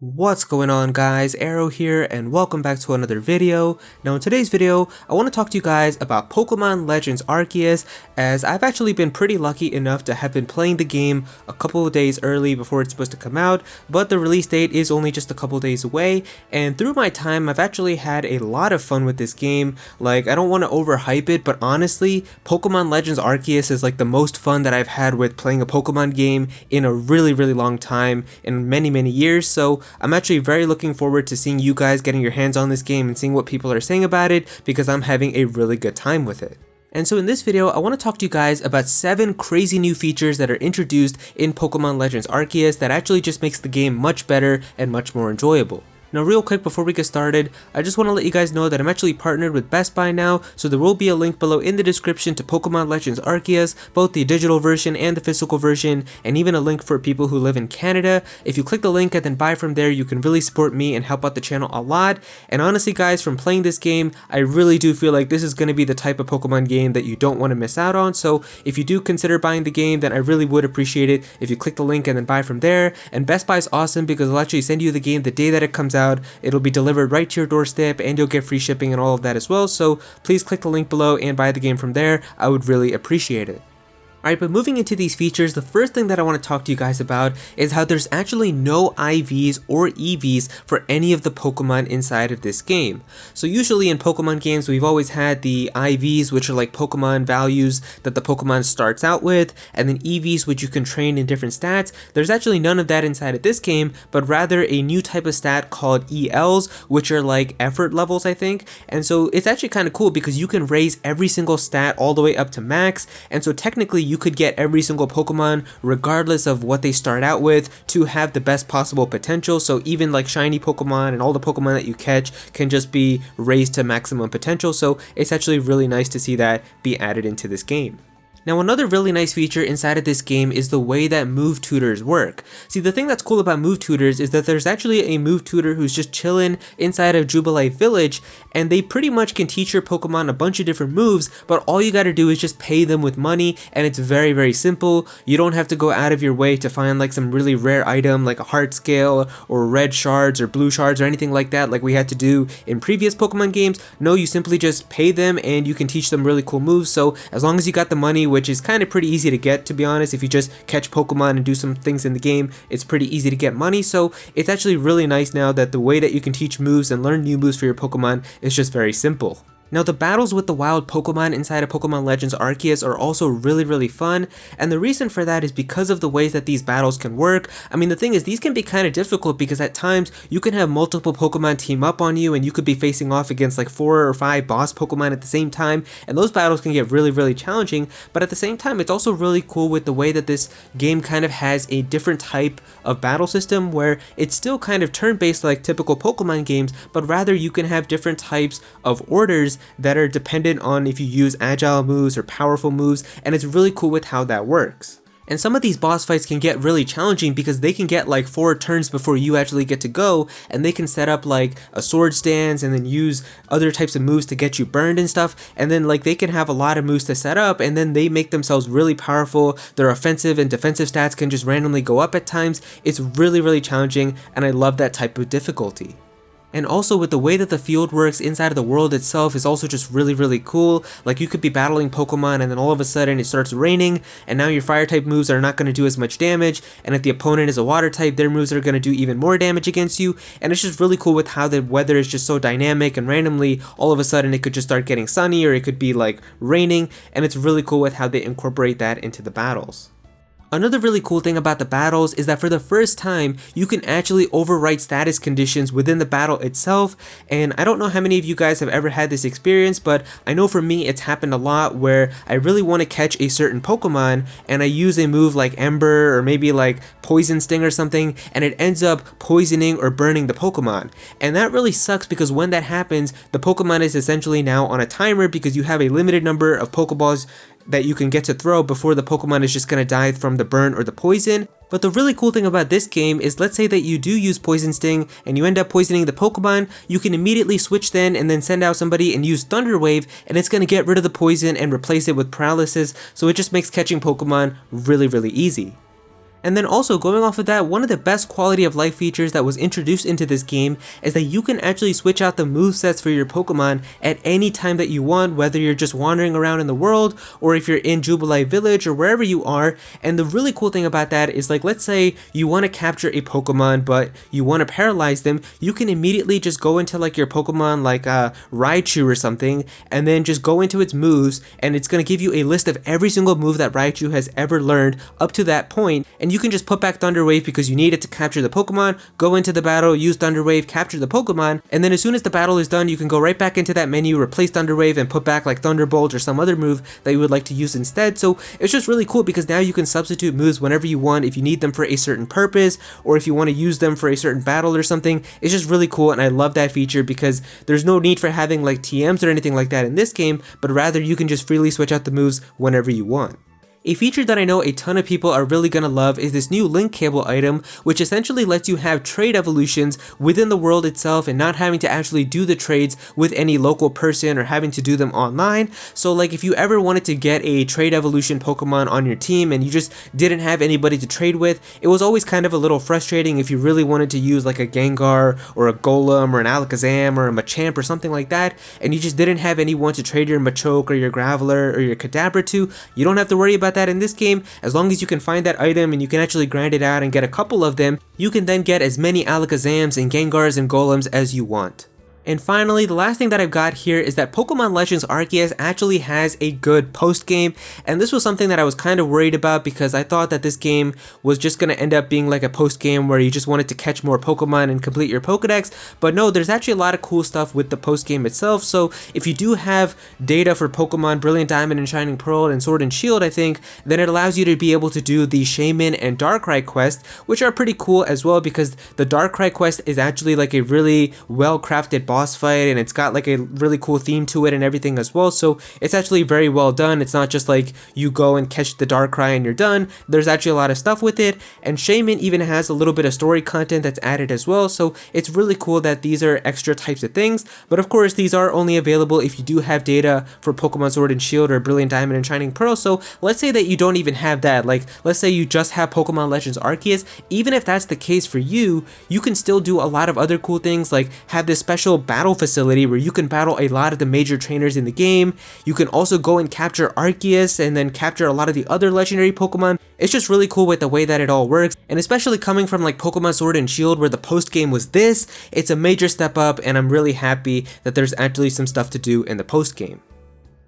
What's going on guys, Aero here and welcome back to another video. Now in today's video, I want to talk to you guys about Pokemon Legends Arceus, as I've actually been pretty lucky enough to have been playing the game a couple of days early before it's supposed to come out, but the release date is only just a couple days away, and through my time I've actually had a lot of fun with this game. Like, I don't want to overhype it, but honestly, Pokemon Legends Arceus is like the most fun that I've had with playing a Pokemon game in a really long time, in many years, so I'm actually very looking forward to seeing you guys getting your hands on this game and seeing what people are saying about it, because I'm having a really good time with it. And so in this video, I want to talk to you guys about 7 crazy new features that are introduced in Pokemon Legends Arceus that actually just makes the game much better and much more enjoyable. Now real quick before we get started, I just want to let you guys know that I'm actually partnered with Best Buy now, so there will be a link below in the description to Pokemon Legends Arceus, both the digital version and the physical version, and even a link for people who live in Canada. If you click the link and then buy from there, you can really support me and help out the channel a lot. And honestly guys, from playing this game, I really do feel like this is going to be the type of Pokemon game that you don't want to miss out on, so if you do consider buying the game, then I really would appreciate it if you click the link and then buy from there. And Best Buy is awesome because they'll actually send you the game the day that it comes out. It'll be delivered right to your doorstep and you'll get free shipping and all of that as well, so please click the link below and buy the game from there. I would really appreciate it. Alright, but moving into these features, the first thing that I want to talk to you guys about is how there's actually no IVs or EVs for any of the Pokemon inside of this game. So usually in Pokemon games, we've always had the IVs, which are like Pokemon values that the Pokemon starts out with, and then EVs, which you can train in different stats. There's actually none of that inside of this game, but rather a new type of stat called ELs, which are like effort levels, I think. And so it's actually kind of cool because you can raise every single stat all the way up to max, and so technically you could get every single Pokemon, regardless of what they start out with, to have the best possible potential. So even like shiny Pokemon and all the Pokemon that you catch can just be raised to maximum potential, so it's actually really nice to see that be added into this game. Now another really nice feature inside of this game is the way that move tutors work. See, the thing that's cool about move tutors is that there's actually a move tutor who's just chilling inside of Jubilee Village, and they pretty much can teach your Pokemon a bunch of different moves, but all you gotta do is just pay them with money, and it's very simple. You don't have to go out of your way to find like some really rare item like a heart scale or red shards or blue shards or anything like that like we had to do in previous Pokemon games. No, you simply just pay them and you can teach them really cool moves. So as long as you got the money, which is kind of pretty easy to get, to be honest, if you just catch Pokemon and do some things in the game, it's pretty easy to get money. So it's actually really nice now that the way that you can teach moves and learn new moves for your Pokemon is just very simple. Now the battles with the wild Pokemon inside of Pokemon Legends Arceus are also really fun, and the reason for that is because of the ways that these battles can work. I mean, the thing is, these can be kind of difficult because at times you can have multiple Pokemon team up on you and you could be facing off against like 4 or 5 boss Pokemon at the same time, and those battles can get really challenging. But at the same time, it's also really cool with the way that this game kind of has a different type of battle system where it's still kind of turn-based like typical Pokemon games, but rather you can have different types of orders that are dependent on if you use agile moves or powerful moves, and it's really cool with how that works. And some of these boss fights can get really challenging because they can get like 4 turns before you actually get to go, and they can set up like a sword stance and then use other types of moves to get you burned and stuff, and then like they can have a lot of moves to set up, and then they make themselves really powerful. Their offensive and defensive stats can just randomly go up at times. It's really challenging, and I love that type of difficulty. And also with the way that the field works inside of the world itself is also just really cool. Like you could be battling Pokemon and then all of a sudden it starts raining, and now your fire type moves are not going to do as much damage, and if the opponent is a water type, their moves are going to do even more damage against you. And it's just really cool with how the weather is just so dynamic, and randomly all of a sudden it could just start getting sunny or it could be like raining, and it's really cool with how they incorporate that into the battles. Another really cool thing about the battles is that for the first time, you can actually overwrite status conditions within the battle itself, and I don't know how many of you guys have ever had this experience, but I know for me it's happened a lot where I really want to catch a certain Pokemon and I use a move like Ember or maybe like Poison Sting or something, and it ends up poisoning or burning the Pokemon. And that really sucks because when that happens, the Pokemon is essentially now on a timer because you have a limited number of Pokeballs that you can get to throw before the Pokemon is just going to die from the burn or the poison. But the really cool thing about this game is, let's say that you do use Poison Sting and you end up poisoning the Pokemon, you can immediately switch then and then send out somebody and use Thunder Wave, and it's going to get rid of the poison and replace it with Paralysis, so it just makes catching Pokemon really easy. And then also going off of that, one of the best quality of life features that was introduced into this game is that you can actually switch out the movesets for your Pokemon at any time that you want, whether you're just wandering around in the world or if you're in Jubilee Village or wherever you are. And the really cool thing about that is, like, let's say you want to capture a Pokemon but you want to paralyze them, you can immediately just go into like your Pokemon like Raichu or something, and then just go into its moves, and it's going to give you a list of every single move that Raichu has ever learned up to that point, and you can just put back Thunder Wave because you need it to capture the Pokemon, go into the battle, use Thunder Wave, capture the Pokemon, and then as soon as the battle is done, you can go right back into that menu, replace Thunder Wave, and put back like Thunderbolt or some other move that you would like to use instead. So it's just really cool because now you can substitute moves whenever you want if you need them for a certain purpose, or if you want to use them for a certain battle or something. It's just really cool, and I love that feature because there's no need for having like TMs or anything like that in this game, but rather you can just freely switch out the moves whenever you want. A feature that I know a ton of people are really gonna love is this new link cable item, which essentially lets you have trade evolutions within the world itself and not having to actually do the trades with any local person or having to do them online. So like if you ever wanted to get a trade evolution Pokemon on your team and you just didn't have anybody to trade with, it was always kind of a little frustrating if you really wanted to use like a Gengar or a Golem or an Alakazam or a Machamp or something like that, and you just didn't have anyone to trade your Machoke or your Graveler or your Kadabra to. You don't have to worry about that in this game. As long as you can find that item and you can actually grind it out and get a couple of them, you can then get as many Alakazams and Gengars and Golems as you want. And finally, the last thing that I've got here is that Pokemon Legends Arceus actually has a good post-game, and this was something that I was kind of worried about because I thought that this game was just going to end up being like a post-game where you just wanted to catch more Pokemon and complete your Pokedex, but no, there's actually a lot of cool stuff with the post-game itself. So if you do have data for Pokemon Brilliant Diamond and Shining Pearl and Sword and Shield, I think, then it allows you to be able to do the Shaman and Darkrai quest, which are pretty cool as well because the Darkrai quest is actually like a really well-crafted boss fight, and it's got like a really cool theme to it and everything as well, so it's actually very well done. It's not just like you go and catch the Darkrai and you're done. There's actually a lot of stuff with it, and Shaman even has a little bit of story content that's added as well, so it's really cool that these are extra types of things. But of course these are only available if you do have data for Pokemon Sword and Shield or Brilliant Diamond and Shining Pearl. So let's say that you don't even have that, like let's say you just have Pokemon Legends Arceus. Even if that's the case for you, you can still do a lot of other cool things, like have this special battle facility where you can battle a lot of the major trainers in the game. You can also go and capture Arceus and then capture a lot of the other legendary Pokemon. It's just really cool with the way that it all works, and especially coming from like Pokemon Sword and Shield where the post game was this, it's a major step up, and I'm really happy that there's actually some stuff to do in the post game.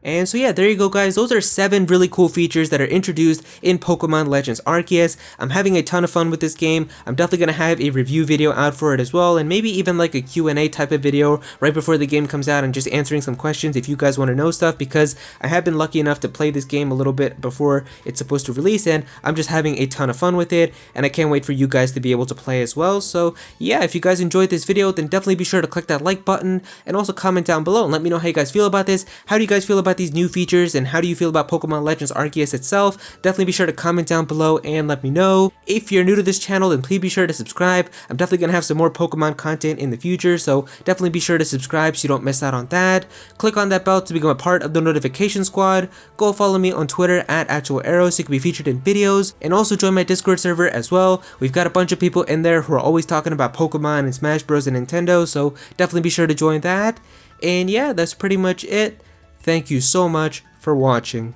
And so yeah, there you go guys, those are 7 really cool features that are introduced in Pokemon Legends Arceus. I'm having a ton of fun with this game. I'm definitely going to have a review video out for it as well, and maybe even like a Q&A type of video right before the game comes out and just answering some questions if you guys want to know stuff, because I have been lucky enough to play this game a little bit before it's supposed to release, and I'm just having a ton of fun with it, and I can't wait for you guys to be able to play as well. So yeah, if you guys enjoyed this video, then definitely be sure to click that like button, and also comment down below and let me know how you guys feel about this. How do you guys feel about these new features, and how do you feel about Pokemon Legends Arceus itself? Definitely be sure to comment down below and let me know. If you're new to this channel, then please be sure to subscribe. I'm definitely gonna have some more Pokemon content in the future, so definitely be sure to subscribe so you don't miss out on that. Click on that bell to become a part of the notification squad. Go follow me on Twitter at @Aero so you can be featured in videos, and also join my Discord server as well. We've got a bunch of people in there who are always talking about Pokemon and Smash Bros and Nintendo, so definitely be sure to join that. And yeah, that's pretty much it. Thank you so much for watching.